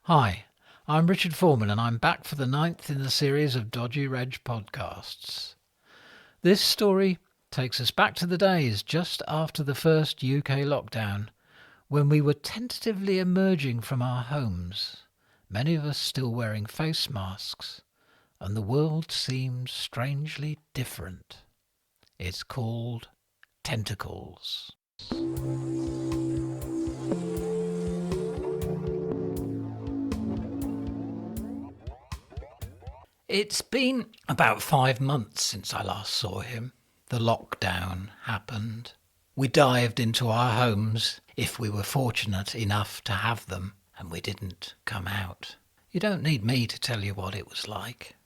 Hi, I'm Richard Foreman and I'm back for the 9th in the series of Dodgy Reg podcasts. This story takes us back to the days just after the first UK lockdown, when we were tentatively emerging from our homes, many of us still wearing face masks, and the world seemed strangely different. It's called Tentacles. It's been about 5 months since I last saw him. The lockdown happened. We dived into our homes, if we were fortunate enough to have them, and we didn't come out. You don't need me to tell you what it was like.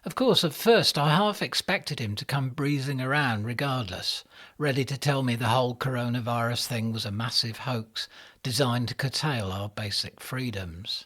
Of course, at first I half expected him to come breezing around regardless, ready to tell me the whole coronavirus thing was a massive hoax designed to curtail our basic freedoms.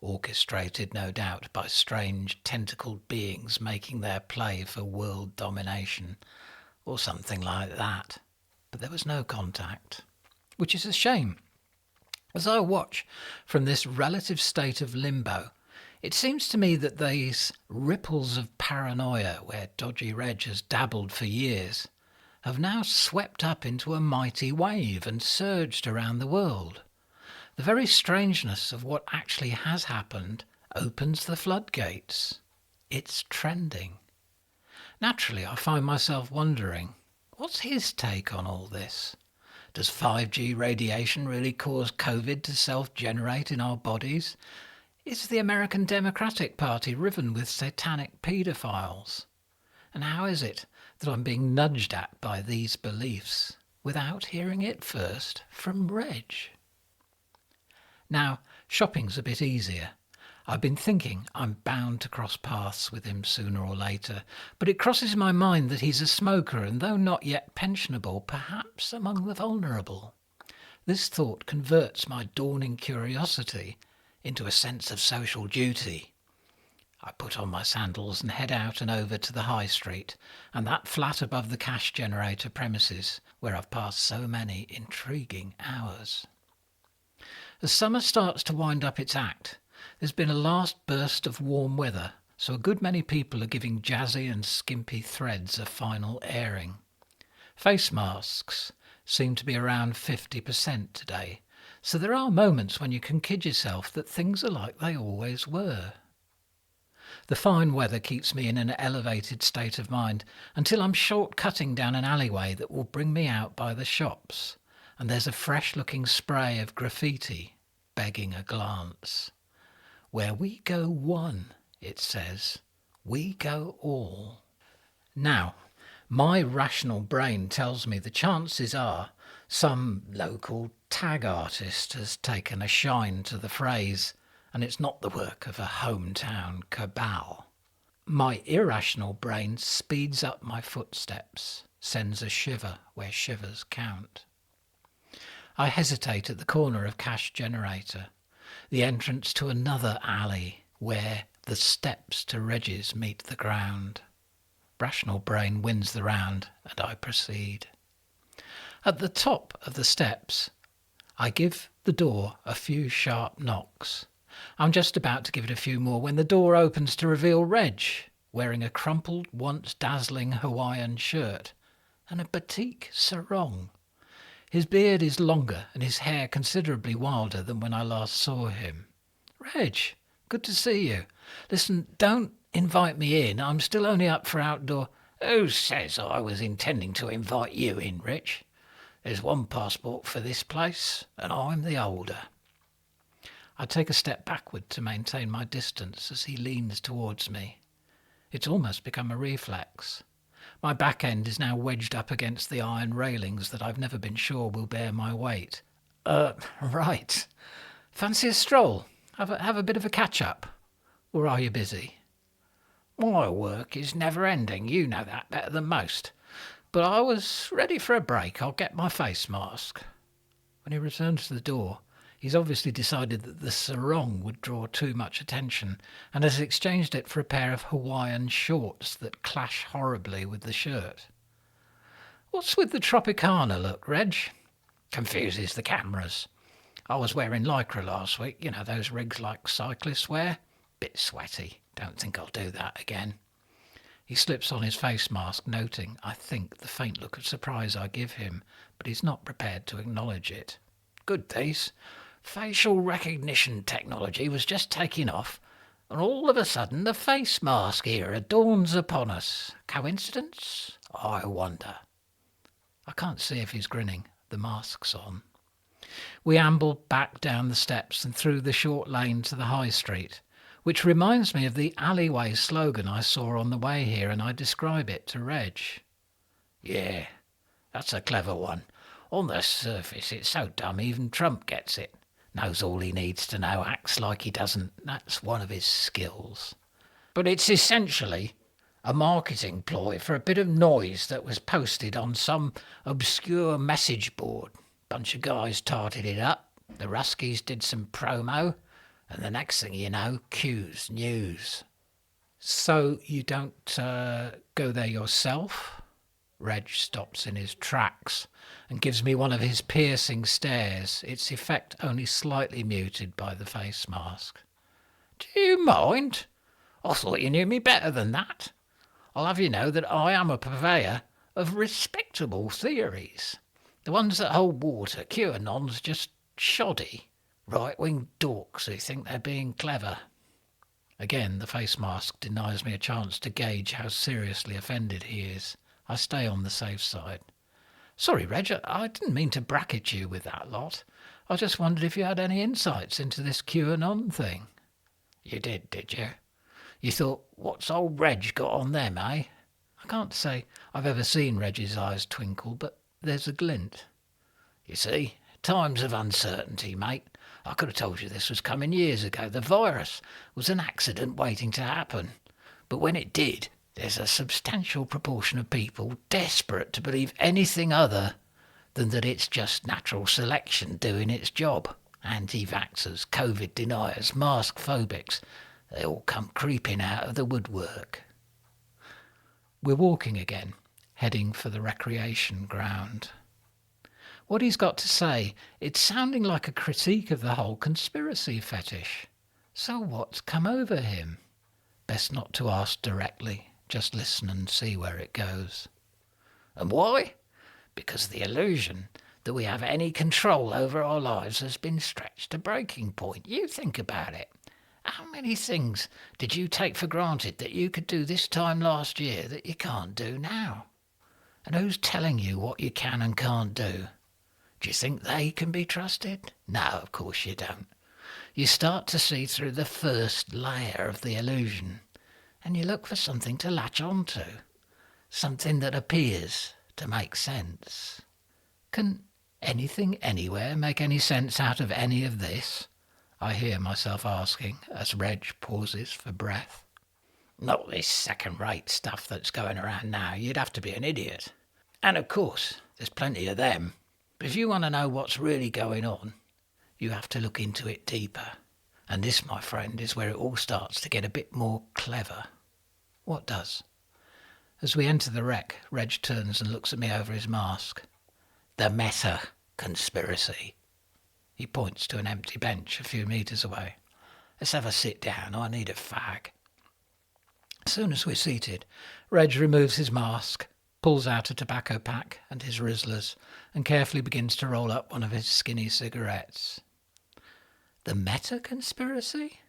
Orchestrated, no doubt, by strange tentacled beings making their play for world domination, or something like that. But there was no contact, which is a shame. As I watch from this relative state of limbo, it seems to me that these ripples of paranoia, where Dodgy Reg has dabbled for years, have now swept up into a mighty wave and surged around the world. The very strangeness of what actually has happened opens the floodgates. It's trending. Naturally, I find myself wondering, what's his take on all this? Does 5G radiation really cause COVID to self-generate in our bodies? Is the American Democratic Party riven with satanic paedophiles? And how is it that I'm being nudged at by these beliefs without hearing it first from Reg? Now, shopping's a bit easier. I've been thinking I'm bound to cross paths with him sooner or later, but it crosses my mind that he's a smoker and, though not yet pensionable, perhaps among the vulnerable. This thought converts my dawning curiosity into a sense of social duty. I put on my sandals and head out and over to the high street, and that flat above the cash generator premises where I've passed so many intriguing hours. As summer starts to wind up its act, there's been a last burst of warm weather, so a good many people are giving jazzy and skimpy threads a final airing. Face masks seem to be around 50% today, so there are moments when you can kid yourself that things are like they always were. The fine weather keeps me in an elevated state of mind until I'm short-cutting down an alleyway that will bring me out by the shops, and there's a fresh-looking spray of graffiti begging a glance. Where we go one, it says, we go all. Now, my rational brain tells me the chances are some local tag artist has taken a shine to the phrase, and it's not the work of a hometown cabal. My irrational brain speeds up my footsteps, sends a shiver where shivers count. I hesitate at the corner of Cash Generator, the entrance to another alley where the steps to Reg's meet the ground. Rational brain wins the round, and I proceed. At the top of the steps, I give the door a few sharp knocks. I'm just about to give it a few more when the door opens to reveal Reg, wearing a crumpled, once dazzling Hawaiian shirt and a batik sarong. His beard is longer and his hair considerably wilder than when I last saw him. Reg, good to see you. Listen, don't invite me in. I'm still only up for outdoor... Who says I was intending to invite you in, Rich? There's one passport for this place, and I'm the older. I take a step backward to maintain my distance as he leans towards me. It's almost become a reflex. My back end is now wedged up against the iron railings that I've never been sure will bear my weight. Right. Fancy a stroll? Have a bit of a catch-up? Or are you busy? My work is never-ending. You know that better than most. But I was ready for a break. I'll get my face mask. When he returns to the door, he's obviously decided that the sarong would draw too much attention and has exchanged it for a pair of Hawaiian shorts that clash horribly with the shirt. What's with the Tropicana look, Reg? Confuses the cameras. I was wearing lycra last week, you know, those rigs like cyclists wear. Bit sweaty. Don't think I'll do that again. He slips on his face mask, noting, I think, the faint look of surprise I give him, but he's not prepared to acknowledge it. Good days. Facial recognition technology was just taking off, and all of a sudden the face mask era dawns upon us. Coincidence? I wonder. I can't see if he's grinning. The mask's on. We amble back down the steps and through the short lane to the high street, which reminds me of the alleyway slogan I saw on the way here, and I describe it to Reg. Yeah, that's a clever one. On the surface, it's so dumb even Trump gets it. Knows all he needs to know, acts like he doesn't. That's one of his skills. But it's essentially a marketing ploy for a bit of noise that was posted on some obscure message board. Bunch of guys tarted it up. The Ruskies did some promo. And the next thing you know, Q's news. So you don't go there yourself? Reg stops in his tracks and gives me one of his piercing stares, its effect only slightly muted by the face mask. Do you mind? I thought you knew me better than that. I'll have you know that I am a purveyor of respectable theories. The ones that hold water, QAnon's just shoddy. Right-wing dorks who think they're being clever. Again, the face mask denies me a chance to gauge how seriously offended he is. I stay on the safe side. Sorry, Reg, I didn't mean to bracket you with that lot. I just wondered if you had any insights into this QAnon thing. You did you? You thought, what's old Reg got on them, eh? I can't say I've ever seen Reg's eyes twinkle, but there's a glint. You see, times of uncertainty, mate. I could have told you this was coming years ago. The virus was an accident waiting to happen. But when it did, there's a substantial proportion of people desperate to believe anything other than that it's just natural selection doing its job. Anti-vaxxers, COVID deniers, mask phobics, they all come creeping out of the woodwork. We're walking again, heading for the recreation ground. What he's got to say, it's sounding like a critique of the whole conspiracy fetish. So what's come over him? Best not to ask directly, just listen and see where it goes. And why? Because the illusion that we have any control over our lives has been stretched to breaking point. You think about it. How many things did you take for granted that you could do this time last year that you can't do now? And who's telling you what you can and can't do? Do you think they can be trusted? No, of course you don't. You start to see through the first layer of the illusion, and you look for something to latch onto, something that appears to make sense. Can anything anywhere make any sense out of any of this? I hear myself asking as Reg pauses for breath. Not this second-rate stuff that's going around now. You'd have to be an idiot. And of course, there's plenty of them. But if you want to know what's really going on, you have to look into it deeper. And this, my friend, is where it all starts to get a bit more clever. What does? As we enter the wreck, Reg turns and looks at me over his mask. The meta-conspiracy. He points to an empty bench a few metres away. Let's have a sit down. I need a fag. As soon as we're seated, Reg removes his mask, pulls out a tobacco pack and his Rizzlers, and carefully begins to roll up one of his skinny cigarettes. The meta-conspiracy?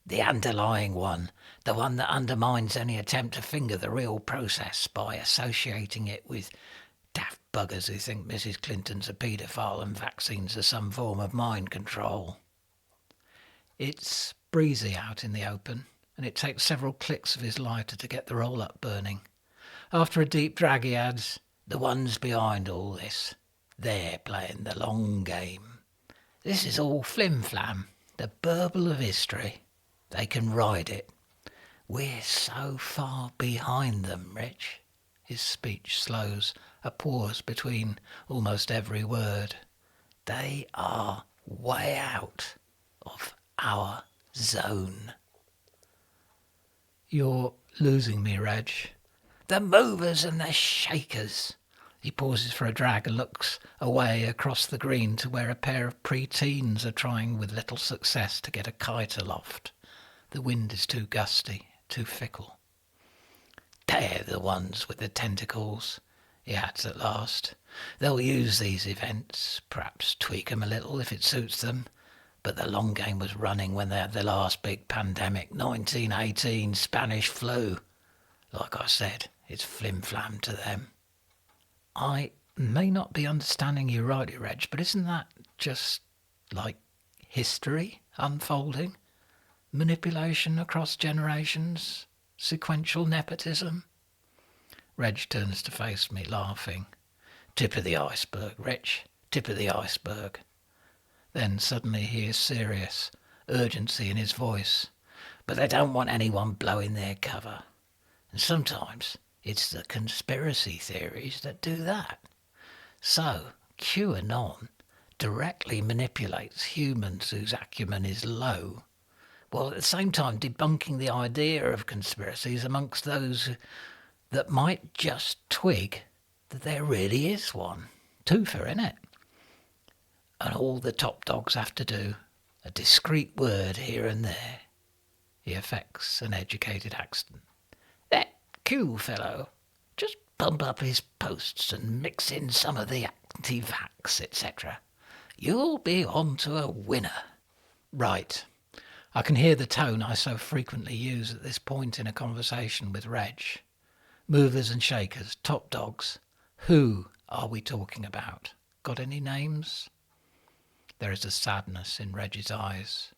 The underlying one, the one that undermines any attempt to finger the real process by associating it with daft buggers who think Mrs. Clinton's a paedophile and vaccines are some form of mind control. It's breezy out in the open, and it takes several clicks of his lighter to get the roll-up burning. After a deep drag he adds, the ones behind all this, they're playing the long game. This is all flim-flam, the burble of history. They can ride it. We're so far behind them, Rich. His speech slows, a pause between almost every word. They are way out of our zone. You're losing me, Reg. The movers and the shakers. He pauses for a drag and looks away across the green to where a pair of pre-teens are trying with little success to get a kite aloft. The wind is too gusty, too fickle. They're the ones with the tentacles, he adds at last. They'll use these events, perhaps tweak them a little if it suits them. But the long game was running when they had the last big pandemic, 1918 Spanish flu. Like I said, it's flim-flam to them. I may not be understanding you rightly, Reg, but isn't that just like history unfolding? Manipulation across generations? Sequential nepotism? Reg turns to face me, laughing. Tip of the iceberg, Rich. Tip of the iceberg. Then suddenly he is serious, urgency in his voice. But they don't want anyone blowing their cover. And sometimes it's the conspiracy theories that do that. So, QAnon directly manipulates humans whose acumen is low, while at the same time debunking the idea of conspiracies amongst those that might just twig that there really is one. Twofer, innit? And all the top dogs have to do, a discreet word here and there. He affects an educated accent. That Q fellow, just bump up his posts and mix in some of the anti-vax, etc. You'll be on to a winner. Right. I can hear the tone I so frequently use at this point in a conversation with Reg. Movers and shakers, top dogs. Who are we talking about? Got any names? There is a sadness in Reg's eyes.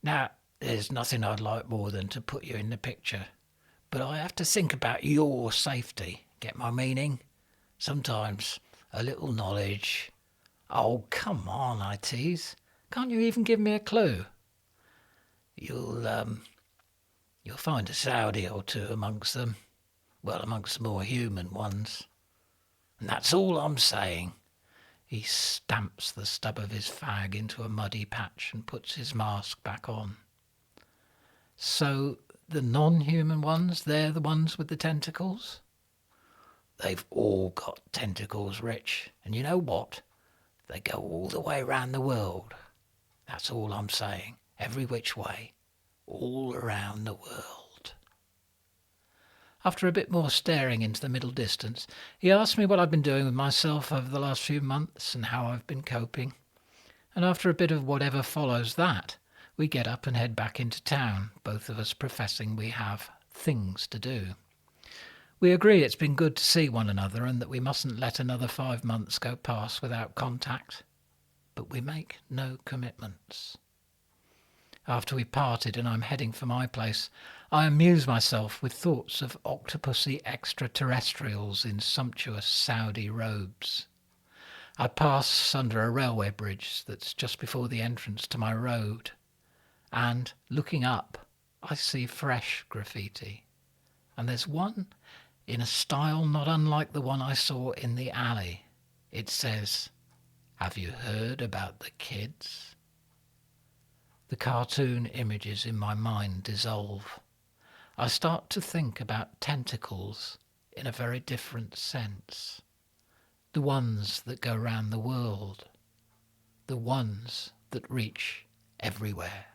Now, there's nothing I'd like more than to put you in the picture, but I have to think about your safety. Get my meaning? Sometimes a little knowledge. Oh, come on, I tease. Can't you even give me a clue? You'll find a Saudi or two amongst them. Well, amongst the more human ones. And that's all I'm saying. He stamps the stub of his fag into a muddy patch and puts his mask back on. So the non-human ones, they're the ones with the tentacles? They've all got tentacles, Rich. And you know what? They go all the way around the world. That's all I'm saying. Every which way. All around the world. After a bit more staring into the middle distance, he asked me what I'd been doing with myself over the last few months and how I've been coping. And after a bit of whatever follows that, we get up and head back into town, both of us professing we have things to do. We agree it's been good to see one another and that we mustn't let another 5 months go past without contact. But we make no commitments. After we parted and I'm heading for my place, I amuse myself with thoughts of octopusy extraterrestrials in sumptuous Saudi robes. I pass under a railway bridge that's just before the entrance to my road, and, looking up, I see fresh graffiti. And there's one in a style not unlike the one I saw in the alley. It says, "Have you heard about the kids?" The cartoon images in my mind dissolve. I start to think about tentacles in a very different sense. The ones that go round the world. The ones that reach everywhere.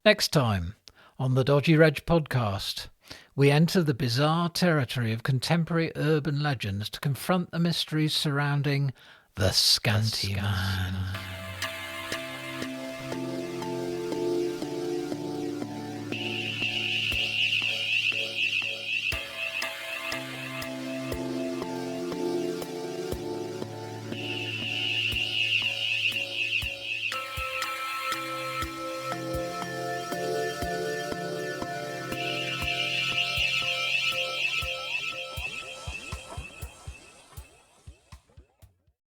Next time on the Dodgy Reg podcast, we enter the bizarre territory of contemporary urban legends to confront the mysteries surrounding the Scanty Man.